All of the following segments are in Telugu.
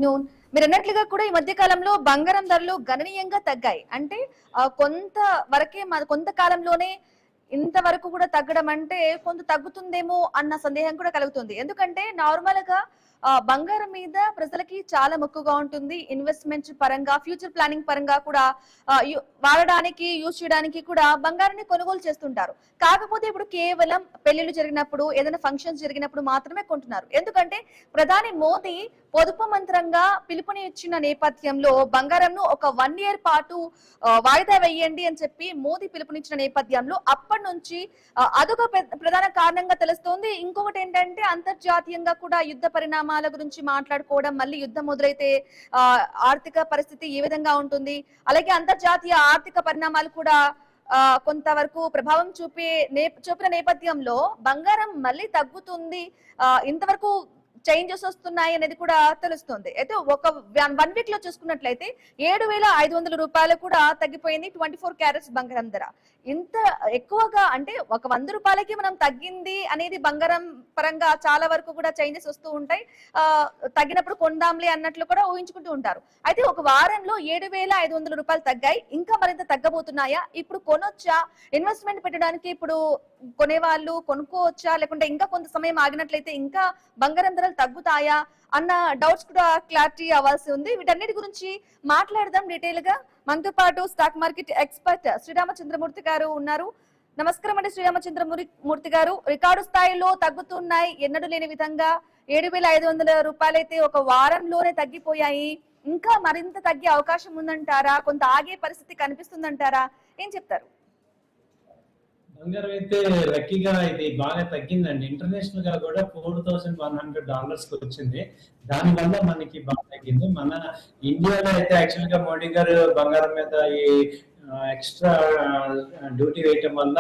నూన్ మీరు అన్నట్లుగా కూడా ఈ మధ్య కాలంలో బంగారం ధరలు గణనీయంగా తగ్గాయి. అంటే కొంత వరకే కొంత కాలంలోనే ఇంతవరకు కూడా తగ్గడం అంటే కొంత తగ్గుతుందేమో అన్న సందేహం కూడా కలుగుతుంది. ఎందుకంటే నార్మల్ గా బంగారం మీద ప్రజలకి చాలా మక్కువగా ఉంటుంది. ఇన్వెస్ట్మెంట్ పరంగా, ఫ్యూచర్ ప్లానింగ్ పరంగా కూడా వాడడానికి, యూజ్ చేయడానికి కూడా బంగారాన్ని కొనుగోలు చేస్తుంటారు. కాకపోతే ఇప్పుడు కేవలం పెళ్లిళ్లు జరిగినప్పుడు, ఏదైనా ఫంక్షన్స్ జరిగినప్పుడు మాత్రమే కొంటున్నారు. ఎందుకంటే ప్రధాని మోదీ పొదుపు మంత్రంగా పిలుపుని ఇచ్చిన నేపథ్యంలో బంగారంను ఒక 1 year పాటు వాయిదా వేయండి అని చెప్పి మోదీ పిలుపునిచ్చిన నేపథ్యంలో అప్పటి నుంచి అదొక ప్రధాన కారణంగా తెలుస్తోంది. ఇంకొకటి ఏంటంటే అంతర్జాతీయంగా కూడా యుద్ధ పరిణామాల గురించి మాట్లాడుకోవడం, మళ్ళీ యుద్ధం మొదలైతే ఆర్థిక పరిస్థితి ఏ విధంగా ఉంటుంది, అలాగే అంతర్జాతీయ ఆర్థిక పరిణామాలు కూడా కొంతవరకు ప్రభావం చూపిన నేపథ్యంలో బంగారం మళ్ళీ తగ్గుతుంది, ఇంతవరకు చేంజెస్ వస్తున్నాయి అనేది కూడా తెలుస్తుంది. అయితే ఒక 1 week లో చూసుకున్నట్లయితే 7,500 రూపాయలు కూడా తగ్గిపోయింది 24 క్యారెట్స్ బంగారం ధర. ఇంత ఎక్కువగా అంటే ఒక 100 రూపాయలకి మనం తగ్గింది అనేది బంగారం పరంగా చాలా వరకు కూడా చేంజెస్ వస్తూ ఉంటాయి. తగ్గినప్పుడు కొందాంలే అన్నట్లు కూడా ఊహించుకుంటూ ఉంటారు. అయితే ఒక వారంలో 7,500 రూపాయలు తగ్గాయి. ఇంకా మరింత తగ్గబోతున్నాయా? ఇప్పుడు కొనొచ్చా? ఇన్వెస్ట్మెంట్ పెట్టడానికి ఇప్పుడు కొనేవాళ్ళు కొనుక్కోవచ్చా, లేకుంటే ఇంకా కొంత సమయం ఆగినట్లయితే ఇంకా బంగారం ధరలు తగ్గుతాయా అన్న డౌట్స్ కూడా క్లారిటీ అవ్వాల్సి ఉంది. వీటన్నిటి గురించి మాట్లాడదాం డీటెయిల్ గా. మనతో పాటు స్టాక్ మార్కెట్ ఎక్స్పర్ట్ శ్రీరామచంద్రమూర్తి గారు ఉన్నారు. నమస్కారం అండి శ్రీరామచంద్రమూర్తి గారు. రికార్డు స్థాయిలో తగ్గుతున్నాయి, ఎన్నడూ లేని విధంగా 7,500 రూపాయలైతే ఒక వారంలోనే తగ్గిపోయాయి. ఇంకా మరింత తగ్గే అవకాశం ఉందంటారా? కొంత ఆగే పరిస్థితి కనిపిస్తుందంటారా? ఏం చెప్తారు? బంగారం అయితే లక్కీగా ఇది బాగా తగ్గిందండి. ఇంటర్నేషనల్ గా కూడా $4,100 వచ్చింది. దానివల్ల మనకి బాగా తగ్గింది. మన ఇండియాలో అయితే యాక్చువల్ గా మోడీ గారు బంగారం మీద ఈ ఎక్స్ట్రా డ్యూటీ వేయటం వల్ల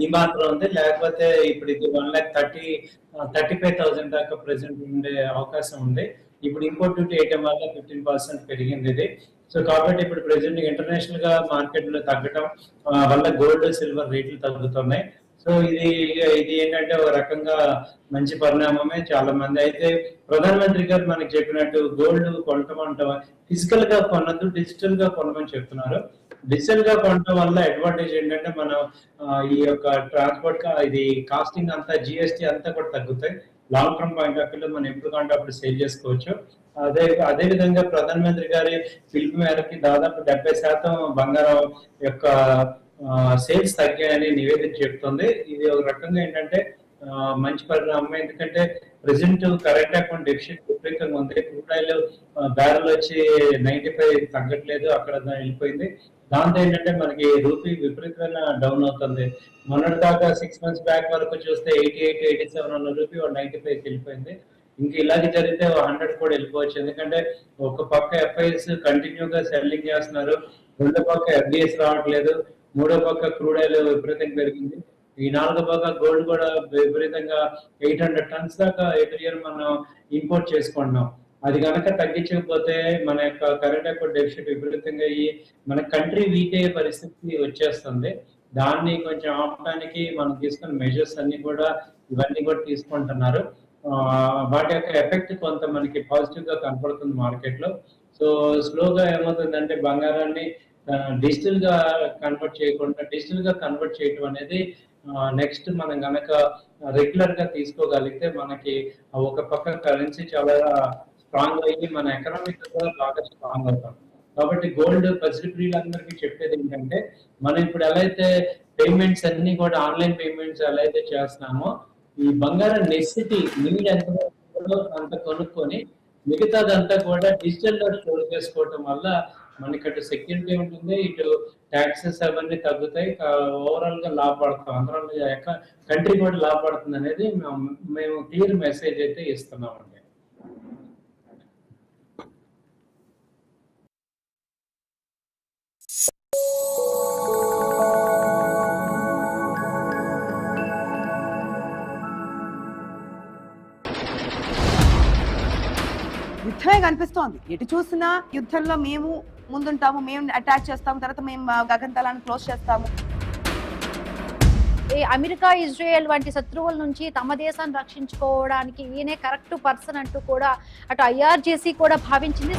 ఈ మాత్రం ఉంది. లేకపోతే ఇప్పుడు ఇది 1,35,000 దాకా ప్రెసెంట్ ఉండే అవకాశం ఉంది. ఇప్పుడు ఇంపోర్ట్ డ్యూటీ వేయటం వల్ల 15% పెరిగింది ఇది. సో కాబట్టి ఇప్పుడు ప్రెసెంట్ ఇంటర్నేషనల్ గా మార్కెట్ లో తగ్గటం వల్ల గోల్డ్, సిల్వర్ రేట్లు తగ్గుతున్నాయి. సో ఇది ఏంటంటే ఒక రకంగా మంచి పరిణామమే. చాలా మంది అయితే ప్రధానమంత్రి గారు మనకి చెప్పినట్టు గోల్డ్ కొనటం ఫిజికల్ గా కొనద్దు, డిజిటల్ గా కొనమని చెప్తున్నారు. డిజిటల్ గా కొనటం వల్ల అడ్వాంటేజ్ ఏంటంటే మనం ఈ యొక్క ట్రాన్స్పోర్ట్ ఇది కాస్టింగ్ అంతా, జిఎస్టీ అంతా కూడా తగ్గుతాయి. లాంగ్ టర్మ్ పాయింట్ ఆఫ్ వ్యూలో మనం ఎప్పుడు కంటే అప్పుడు సేల్ చేసుకోవచ్చు. అదే విధంగా ప్రధానమంత్రి గారి పిలుపు మేరకి దాదాపు 70% బంగారం యొక్క సేల్స్ తగ్గాయని నివేదిక చెప్తుంది. ఇది ఒక రకంగా ఏంటంటే మంచి పరిణామం. ఎందుకంటే ప్రెసెంట్ కరెంట్ అకౌంట్ డెఫిసిట్ విపరీతంగా ఉంది. క్రూడ్ ఆయిల్ బ్యారెల్ వచ్చి 95 తగ్గట్లేదు, అక్కడ వెళ్ళిపోయింది. దాంతో ఏంటంటే మనకి రూపీ విపరీతమైన డౌన్ అవుతుంది. మొన్నటి దాకా 6 months బ్యాక్ వరకు చూస్తే 88, 87 ఉన్న రూపీ 95కి వెళ్ళిపోయింది. ఇంకా ఇలాగే జరిగితే 100 కూడా వెళ్ళిపోవచ్చు. ఎందుకంటే ఒక పక్క ఎఫ్ఐఎస్ కంటిన్యూగా సెల్లింగ్ చేస్తున్నారు, రెండో పక్క ఎఫ్డిఎస్ రావట్లేదు, మూడో పక్క క్రూడ్ ఆయిల్ విపరీతంగా పెరిగింది, ఈ నాలుగో పక్క గోల్డ్ కూడా విపరీతంగా 800 tons దాకా ఎవ్రీ ఇయర్ మనం ఇంపోర్ట్ చేసుకుంటున్నాం. అది కనుక తగ్గించకపోతే మన యొక్క కరెంట్ అకౌంట్ డెఫిసిట్ విపరీతంగా అయ్యి మన కంట్రీ వీక్ అయ్యే పరిస్థితి వచ్చేస్తుంది. దాన్ని కొంచెం ఆపడానికి మనం తీసుకున్న మెజర్స్ అన్ని కూడా ఇవన్నీ కూడా తీసుకుంటున్నారు. వాటి యొక్క ఎఫెక్ట్ కొంత మనకి పాజిటివ్ గా కనపడుతుంది మార్కెట్ లో. సో స్లోగా ఏమవుతుందంటే బంగారాన్ని డిజిటల్ గా కన్వర్ట్ చేయడం అనేది నెక్స్ట్ మనం గనక రెగ్యులర్ గా తీసుకోగలిగితే మనకి ఒక పక్క కరెన్సీ చాలా స్ట్రాంగ్ అయ్యి మన ఎకనామిక్ కూడా బాగా స్ట్రాంగ్ అవుతాం. కాబట్టి గోల్డ్ పసిడిప్రియులందరికీ చెప్పేది ఏంటంటే మనం ఇప్పుడు ఎలా అయితే పేమెంట్స్ అన్ని కూడా ఆన్లైన్ పేమెంట్స్ ఎలా అయితే చేస్తున్నామో, ఈ బంగారం నెసిటీ నీడ్ ఎంత అంత కొనుక్కొని మిగతాదంతా కూడా డిజిటల్ లో స్టోర్ చేసుకోవటం వల్ల మనకి అటు సెక్యూరిటీ ఉంటుంది, ఇటు ట్యాక్సెస్ అవన్నీ తగ్గుతాయి, ఓవరాల్ గా లాభపడతాం, అందరం కంట్రీ కూడా లాభపడుతుంది అనేది మేము క్లియర్ మెసేజ్ అయితే ఇస్తున్నామండి. యుద్ధమే కనిపిస్తోంది. ఎటు చూసినా యుద్ధంలో మేము ముందుంటాము, మేము అటాక్ చేస్తాము, తర్వాత మేము గగనతలాన్ని క్లోజ్ చేస్తాము. ఈ అమెరికా ఇజ్రాయెల్ వంటి శత్రువుల నుంచి తమ దేశాన్ని రక్షించుకోవడానికి ఈయనే కరెక్ట్ పర్సన్ అంటూ కూడా అటు IRGC కూడా భావించింది.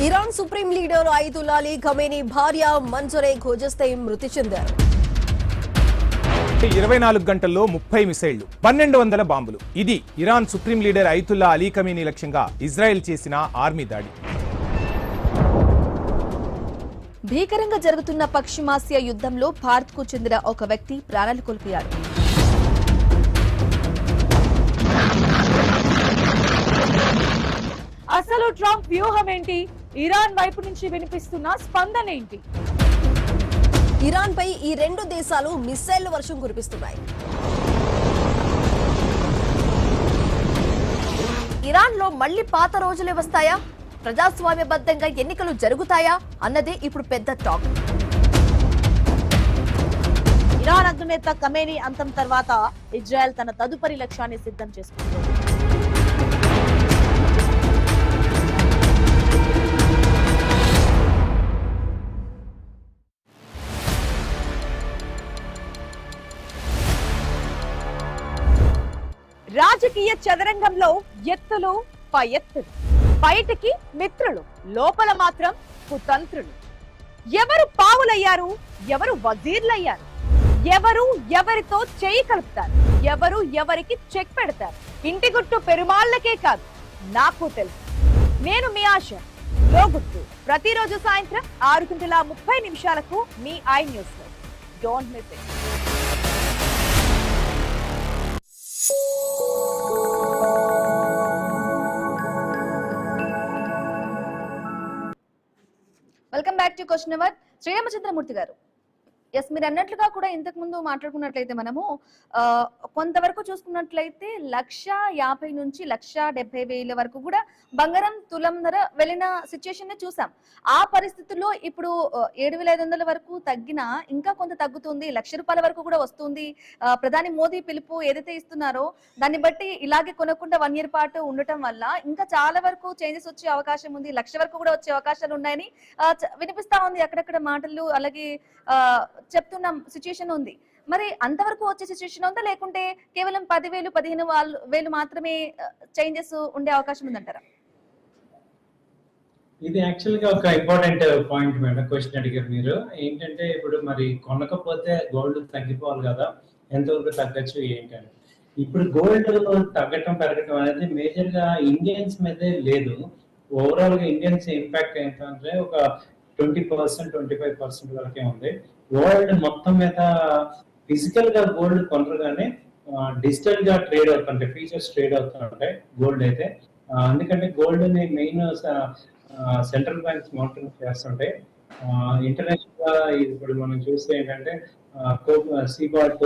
Iran supreme leader Ayatollah Ali Khamenei భార్య మన్సూరే ఖోజస్తై మృతి చెందారు. 24 గంటల్లో 30 మిసైళ్లు, 1200 బాంబులు. ఇది Iran supreme leader Ayatollah Ali Khamenei లక్ష్యంగా ఇజ్రాయెల్ చేసిన ఆర్మీ దాడి. భీకరంగా జరుగుతున్న పశ్చిమాసియా యుద్ధంలో భారత్ కు చెందిన ఒక వ్యక్తి ప్రాణాలు కోల్పోయాడు. అసలు ట్రంప్ వ్యూహం ఏంటి? ఇరాన్ వైపు నుంచి వినిపిస్తున్న స్పందన ఏంటి? ఇరాన్ పై ఈ రెండు దేశాలు మిస్సైల్ వర్షం కురిపిస్తున్నాయి. ఇరాన్ లో మళ్లీ పాత రోజులే వస్తాయా? ప్రజాస్వామ్యబద్ధంగా ఎన్నికలు జరుగుతాయా అన్నదే ఇప్పుడు పెద్ద టాక్. ఇరాన్ అగ్రనేత ఖమేనీ అంతం తర్వాత ఇజ్రాయెల్ తన తదుపరి లక్ష్యాన్ని సిద్ధం చేసుకుంది. రాజకీయ చదరంగంలో ఎత్తులు పై ఎత్తులు, బయటికి మిత్రులు, లోపల మాత్రం కుతంత్రులు. ఎవరు పావులయ్యారు, ఎవరు వజీర్లయ్యారు, ఎవరు ఎవరితో చేయి కలుపుతారు, ఎవరు ఎవరికి చెక్ పెడతారు. ఇంటి గుట్టు పెరుమాళ్లకే కాదు, నాకు తెలుసు. నేను మీ ఆశ లోగుట్టు. ప్రతిరోజు సాయంత్రం 6:30 మీ ఐ న్యూస్ లో. Don't miss it. Welcome back to question hour. Sriramachandramurthy గారు, ఎస్, మీరు అన్నట్లుగా కూడా ఇంతకు ముందు మాట్లాడుకున్నట్లయితే మనము కొంతవరకు చూసుకున్నట్లయితే 1,50,000 నుంచి 1,70,000 వరకు కూడా బంగారం తులం ధర వెళ్ళిన సిచ్యుయేషన్ ని చూసాం. ఆ పరిస్థితుల్లో ఇప్పుడు 7,500 వరకు తగ్గినా ఇంకా కొంత తగ్గుతుంది, ₹1,00,000 వరకు కూడా వస్తుంది. ప్రధాని మోదీ పిలుపు ఏదైతే ఇస్తున్నారో దాన్ని బట్టి ఇలాగే కొనకుండా 1 year పాటు ఉండటం వల్ల ఇంకా చాలా వరకు చేంజెస్ వచ్చే అవకాశం ఉంది, 1,00,000 వరకు కూడా వచ్చే అవకాశాలు ఉన్నాయని వినిపిస్తా ఉంది అక్కడక్కడ మాటలు, అలాగే చెప్తున్న సిచ్యుయేషన్ ఉంది. మరి అంతవరకు వచ్చే సిచ్యుయేషన్ ఉందా, లేకుంటే కేవలం 10,000 15,000 మాత్రమే చేంజెస్ ఉండే అవకాశం ఉందంటారా? ఇది యాక్చువల్ గా ఒక ఇంపార్టెంట్ పాయింట్ మేడం, క్వశ్చన్ అడిగారు మీరు. ఏంటంటే ఇప్పుడు మరి కొనకపోతే గోల్డ్ తగ్గిపోవాలి కదా, ఎంతవరకు తగ్గచ్చు ఏంటంటే ఇప్పుడు గోల్డ్ తగ్గటం పెరగటం అనేది మేజర్ గా ఇండియన్స్ మీదే లేదు. ఓవరాల్ గా ఇండియన్స్ ఇంపాక్ట్ ఏంటంటే ఒక 20% 25% వరకే ఉంది. వరల్డ్ మొత్తం మీద ఫిజికల్ గా గోల్డ్ కొనరు కానీ డిజిటల్ గా ట్రేడ్ అవుతుంటాయి, ఫీచర్స్ ట్రేడ్ అవుతుంటాయి గోల్డ్ అయితే. ఎందుకంటే గోల్డ్ ని మెయిన్ సెంట్రల్ బ్యాంక్స్ మానిటరింగ్ చేస్తుంటాయి. ఇంటర్నేషనల్ గా ఇప్పుడు మనం చూస్తే ఏంటంటే సీబాట్,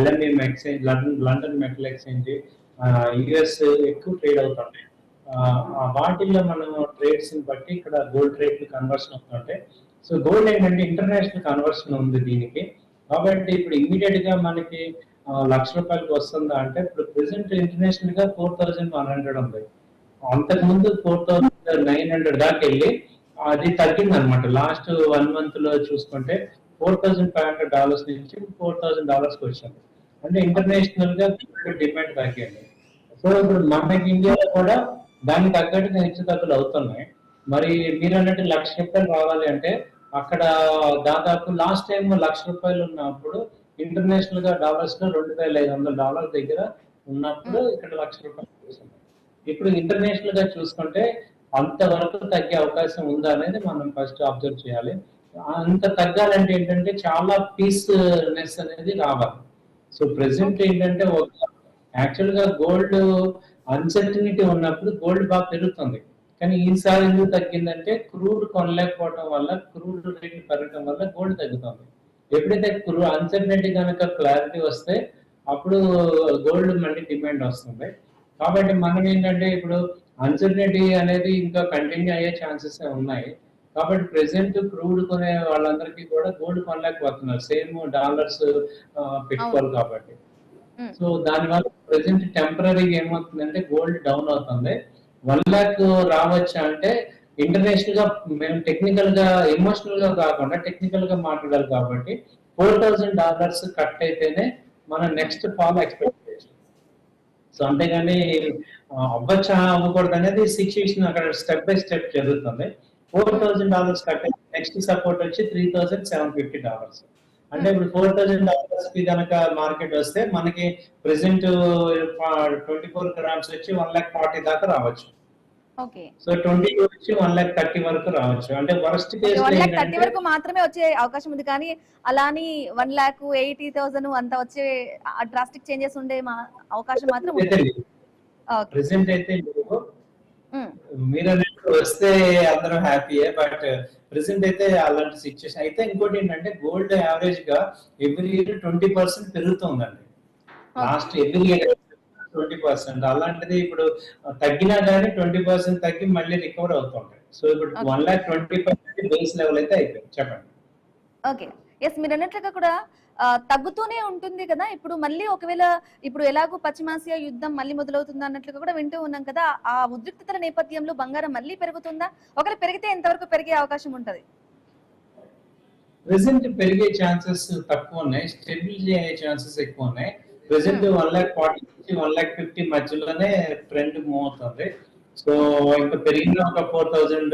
LME exchange, London metal exchange, US ఎక్కువ ట్రేడ్ అవుతుంటాయి. వాటిల్లో మనం ట్రేడ్స్ బట్టి ఇక్కడ గోల్డ్ రేట్లు కన్వర్షన్ అవుతుంటాయి. సో గోల్డ్ ఏంటంటే ఇంటర్నేషనల్ కన్వర్షన్ ఉంది దీనికి. కాబట్టి ఇప్పుడు ఇమీడియట్ గా మనకి ₹1,00,000 వస్తుందా అంటే ఇప్పుడు ప్రెసెంట్ ఇంటర్నేషనల్ గా 4,100 ఉంది. అంతకుముందు 4,900 దాకా వెళ్ళి అది తగ్గింది అనమాట. లాస్ట్ 1 month లో చూసుకుంటే $4,500 నుంచి $4,000 వచ్చింది. అంటే ఇంటర్నేషనల్ గా డిమాండ్ తగ్గింది. సో ఇప్పుడు మనకి ఇండియాలో కూడా దానికి తగ్గట్టుగా హెచ్చు తగ్గులు అవుతున్నాయి. మరి మీరు అన్నట్టు ₹1,00,000 రావాలి అంటే అక్కడ దాదాపు లాస్ట్ టైం ₹1,00,000 ఉన్నప్పుడు ఇంటర్నేషనల్ గా డాలర్స్ లో $2,500 దగ్గర ఉన్నప్పుడు ఇక్కడ ₹1,00,000 వచ్చింది. ఇప్పుడు ఇంటర్నేషనల్ గా చూసుకుంటే అంతవరకు తగ్గే అవకాశం ఉందా అనేది మనం ఫస్ట్ అబ్జర్వ్ చేయాలి. అంత తగ్గాలంటే ఏంటంటే చాలా పీస్నెస్ అనేది రావాలి. సో ప్రెసెంట్ ఏంటంటే యాక్చువల్ గా గోల్డ్ అన్సర్టనిటీ ఉన్నప్పుడు గోల్డ్ బాగా పెరుగుతుంది. కానీ ఈసారి ఎందుకు తగ్గిందంటే క్రూడ్ కొనలేకపోవడం వల్ల, క్రూడ్ రేట్ పెరగడం వల్ల గోల్డ్ తగ్గుతుంది. ఎప్పుడైతే అన్సర్టనిటీ కనుక క్లారిటీ వస్తే అప్పుడు గోల్డ్ మళ్ళీ డిమాండ్ వస్తుంది. కాబట్టి మనం ఏంటంటే ఇప్పుడు అన్సర్టనిటీ అనేది ఇంకా కంటిన్యూ అయ్యే ఛాన్సెస్ ఉన్నాయి. కాబట్టి ప్రెసెంట్ క్రూడ్ కొనే వాళ్ళందరికీ కూడా గోల్డ్ కొనలేకపోతున్నారు, సేమ్ డాలర్స్ పెట్టుకోవాలి కాబట్టి. సో దానివల్ల ప్రెసెంట్ టెంపరీగా ఏమవుతుందంటే గోల్డ్ డౌన్ అవుతుంది. 1,00,000 రావచ్చా అంటే ఇంటర్నేషనల్ గా మేము టెక్నికల్ గా ఎమోషనల్ గా కాకుండా టెక్నికల్ గా మాట్లాడాలి కాబట్టి $4,000 కట్ అయితేనే మనం నెక్స్ట్ ఫాల్ ఎక్స్పెక్ట్ చేయొచ్చు. సో అంతేగాని అవ్వచ్చా అవ్వకూడదు అనేది సిచ్యుయేషన్ అక్కడ స్టెప్ బై స్టెప్ జరుగుతుంది. $4,000 కట్ అయితే నెక్స్ట్ సపోర్ట్ వచ్చి $3,750. అంటే ఇప్పుడు $4,000 కి కనుక మార్కెట్ వస్తే మనకి ప్రెసెంట్ 24 grams వచ్చి 1,40,000 దాకా రావచ్చు. ఓకే, సో 22 వచ్చి 1,30,000 వరకు రావచ్చు. అంటే వరస్ట్ కేసు 1,30,000 వరకు మాత్రమే వచ్చే అవకాశం ఉంది, కానీ అలాని 1,80,000 అంత వచ్చే డ్రాస్టిక్ చేంజెస్ ఉండే అవకాశం మాత్రం ఉంది. ప్రెసెంట్ అయితే మీరు అన్నట్టు వస్తే అందరూ హ్యాపీయే, బట్ ప్రెసెంట్ అయితే అలాంటి సిచ్యుయేషన్ అయితే. ఇంకోటి ఏంటంటే గోల్డ్ యావరేజ్ గా ఎవ్రీ ఇయర్ 20% పెరుగుతుందండి. Last every year 20%. అలాంటిది ఇప్పుడు తగ్గినా కానీ 20% తగ్గి మళ్ళీ రికవర్ అవుతుంటాయి. సో ఇప్పుడు 1,20,000 బేస్ లెవెల్ అయితే అయిపోయింది. చెప్పండి. ఓకే, ఎస్, మీరు అన్నట్లుగా కూడా తగ్గుతూనే ఉంటుంది కదా. ఇప్పుడు మళ్ళీ ఒకవేళ ఇప్పుడు ఎలాగో పశ్చిమాసియా యుద్ధం మళ్ళీ మొదలవుతుందా అన్నట్లుగా కూడా వింటూ ఉన్నాం కదా. ఆ ఉద్రిక్తతల నేపథ్యంలో బంగారం మళ్ళీ పెరుగుతుందా? ఒకవేళ పెరిగితే ఎంతవరకు పెరిగే అవకాశం ఉంటది? ప్రెసెంట్ పెరిగే ఛాన్సెస్ తక్కువ ఉన్నాయి, స్టెబిలిటీ అయ్యే ఛాన్సెస్ ఎక్కువ ఉన్నాయి. ప్రెసెంట్ 1,40,000 నుంచి 1,50,000 మధ్యలోనే ట్రెండ్ మూవ్ అవుతుంది. సో ఇంకా పెరిగిన ఒక 4,000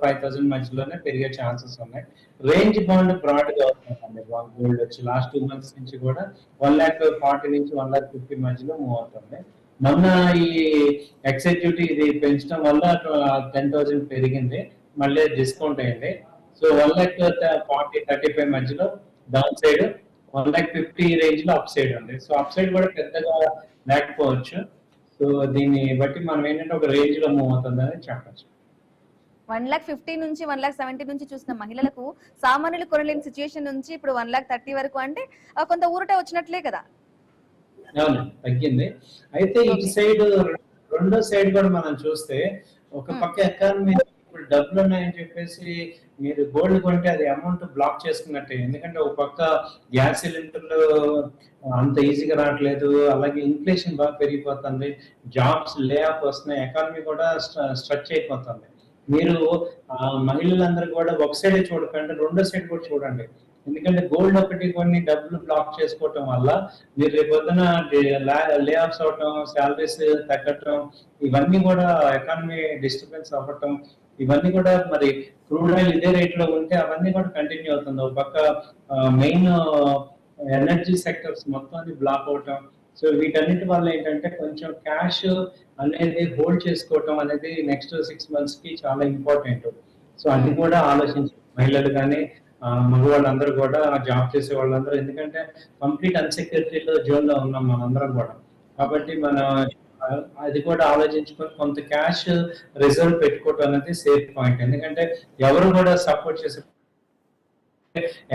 5,000 మధ్యలోనే పెరిగే ఛాన్సెస్ ఉన్నాయి. రేంజ్ బాండ్ బ్రాడ్ గా అవుతుందండి. గోల్డ్ వచ్చి లాస్ట్ 2 months నుంచి కూడా 1,40,000 నుంచి 1,50,000 మధ్యలో మూవ్ అవుతుంది. మొన్న ఈ ఎక్సైజ్ డ్యూటీ ఇది పెంచడం వల్ల 10,000 పెరిగింది, మళ్ళీ డిస్కౌంట్ అయింది. సో 1,40,000-35 మధ్యలో డౌన్ సైడ్, 1,50,000 రేంజ్ లో అప్ సైడ్ ఉంది. సో అప్ సైడ్ కూడా పెద్దగా లేకపోవచ్చు. సో దీన్ని బట్టి మనం ఏంటంటే ఒక రేంజ్ లో మూవ్ అవుతుందని చెప్పచ్చు. 1,50,000 నుంచి 1,70,000 నుంచి చూసిన మహిళలకు సామాన్యులు కొనలేని సిచ్యుయేషన్ నుంచి ఇప్పుడు 1,30,000 వరకు అంటే కొంత ఊరట వచ్చినట్లే కదా. అవును, తగ్గింది. అయితే ఇటు సైడ్ రెండో సైడ్ కూడా మనం చూస్తే ఒక పక్క ఎకానమీ ఇప్పుడు డబ్బులు ఉన్నాయని చెప్పేసి మీరు గోల్డ్ కొంటే అది అమౌంట్ బ్లాక్ చేసుకున్నట్టే. ఎందుకంటే ఒక పక్క గ్యాస్ సిలిండర్లు అంత ఈజీగా రావట్లేదు, అలాగే ఇన్ఫ్లేషన్ బాగా పెరిగిపోతుంది, జాబ్స్ లే ఆఫ్ వస్తున్నాయి, ఎకానమీ కూడా స్ట్రచ్ అయిపోతుంది. మీరు మహిళలందరూ కూడా ఒక సైడే చూడకండి, రెండో సైడ్ కూడా చూడండి. ఎందుకంటే గోల్డ్ ఒకటి కొన్ని డబ్బులు బ్లాక్ చేసుకోవటం వల్ల మీరు రేపొద్దున లే ఆఫ్స్ అవటం, శాలరీస్ తగ్గటం, ఇవన్నీ కూడా ఎకానమీ డిస్టర్బెన్స్ అవ్వటం, ఇవన్నీ కూడా మరి క్రూడ్ ఆయిల్ ఇదే రేట్ లో ఉంటే అవన్నీ కూడా కంటిన్యూ అవుతుంది. ఒక పక్క మెయిన్ ఎనర్జీ సెక్టర్స్ మొత్తం బ్లాక్ అవటం. సో వీటన్నిటి వల్ల ఏంటంటే కొంచెం క్యాష్ అనేది హోల్డ్ చేసుకోవటం అనేది నెక్స్ట్ 6 months కి చాలా ఇంపార్టెంట్. సో అది కూడా ఆలోచించి మహిళలు కానీ మగవాళ్ళందరూ కూడా జాబ్ చేసే వాళ్ళందరూ, ఎందుకంటే కంప్లీట్ అన్సెక్యూరిటీలో జోన్ లో ఉన్నాం మనందరం కూడా. కాబట్టి మన అది కూడా ఆలోచించుకొని కొంత క్యాష్ రిజర్వ్ పెట్టుకోవటం అనేది సేఫ్ పాయింట్. ఎందుకంటే ఎవరు కూడా సపోర్ట్ చేసే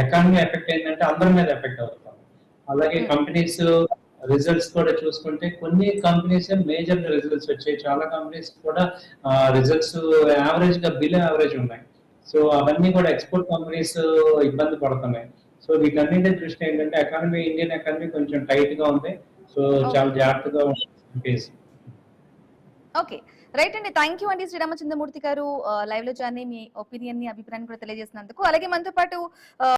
ఎకానమీ ఎఫెక్ట్ ఏంటంటే అందరి మీద ఎఫెక్ట్ అవుతుంది. అలాగే కంపెనీస్ రిజల్ట్స్ కూడా చూసుకుంటే కొన్ని కంపెనీస్ మేజర్ రిజల్ట్స్ వచ్చాయి, చాలా కంపెనీస్ కూడా రిజల్ట్స్ యావరేజ్ గా బిలో యావరేజ్ ఉన్నాయి. సో అవన్నీ కూడా ఎక్స్పోర్ట్ కంపెనీస్ ఇబ్బంది పడుతున్నాయి. సో వీటన్నింటి దృష్టి ఏంటంటే ఎకానమీ, ఇండియన్ ఎకానమీ కొంచెం టైట్ గా ఉంది. సో చాలా జాగ్రత్తగా ఉంటుంది. ఓకే, రైట్ అండి, థ్యాంక్ యూ అండి శ్రీరామచంద్రమూర్తి గారు లైవ్ లో జాయిన్ మీ ఒపీనియన్ ని, అభిప్రాయాన్ని కూడా తెలియజేసినందుకు. అలాగే మనతో పాటు